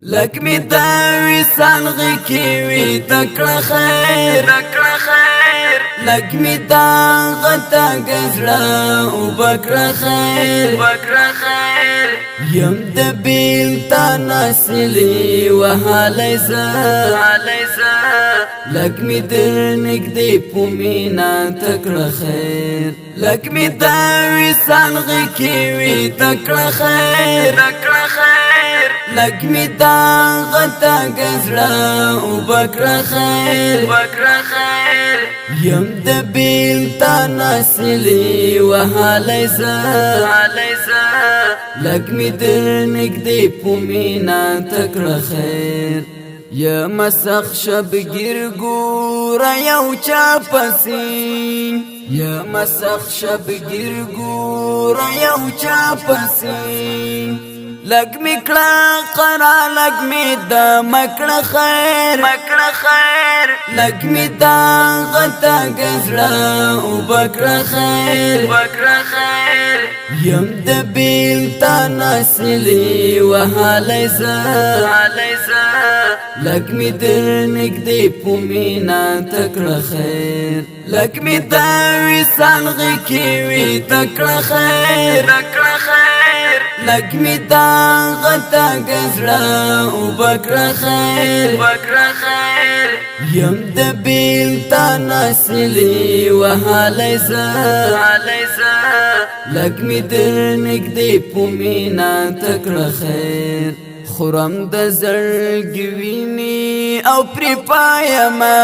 لک می دا وصال غکی وی تکړه خیر لک می دا غتا گزړه او بکړه خیر یم د بیل تا نسلی وهالی ز لک می در نگدی پومینا تکړه خیر لک می دا وصال غکی وی تکړه خیر لک می دا غتا گزړه او بکړه خیر یم د بیل تا نسلی وهالی ز لک می در نگدی پومینا تکړه خیر یا مسخ شب گیر گورا یو چا پسی یا مسخ شب گیر گورا یو چا پسی لگ می کلا قرا لگ می دا مکڑا خیر لگ می دا غتا گزڑا او بکڑا خیر یم د بیل تا نسلی وهالی ز لگ می در نگدی پومینا تکڑا خیر لگ می دا وصال غکی وی تکڑا خیر لک می دا غتا گزړه او بکړه خیر یم د بیل تا نسلی وهالی ز لک می در نگدی پومینا تکړه خیر خورم د زړګي ویني او پری پایما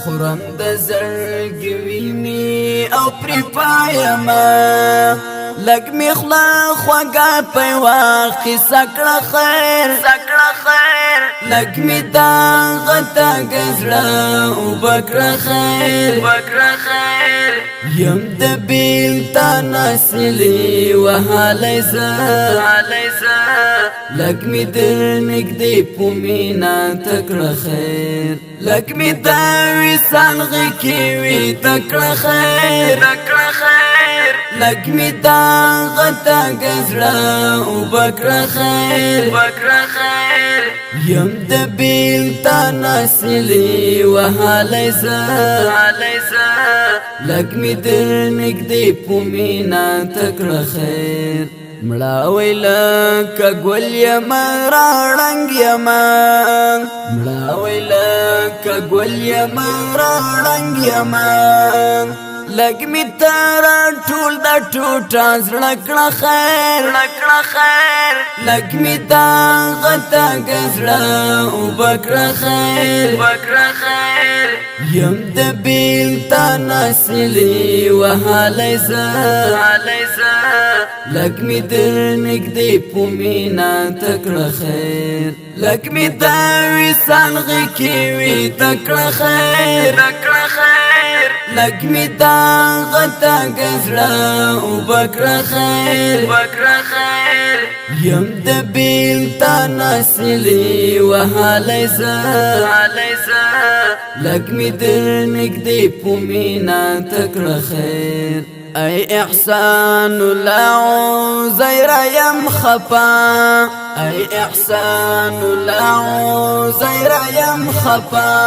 خورم د زړګي ویني او پری پایما لگ می خلا خوگا پی واقی سکڑا خیر لگ می دا غتا گزڑا او بکڑا خیر یم د بیل تا نسلی وهالی ز لگ می در نگدی پومینا تکڑا خیر لگ می دا وصال غکی وی تکڑا خیر لگ می دا غتا گزړه او بکړه خیر یم د بیل تا نسلی وهالی ز لگ می در نگدی پومینا تکړه خیر مړه ویلا کګول یم راړنګ یم مړه ویلا کګول یم راړنګ یم لگ می تارا ټول دا ټوټا زړه کړه خیر لگ می دا غتا گزړه او بکړه خیر یم د بیل تا نسلی وهالی ز لگ می در نگدی پومینا تکړه خیر لگ می دا وصال غکی وی تکړه خیر لگ می دا غتا گزړه او بکړه خیر یم د بیل تا نسلی وهالی ز لگ می در نگدی پومینا تکړه خیر ای احسان الله زیر یم خفا ای احسان الله زیر یم خفا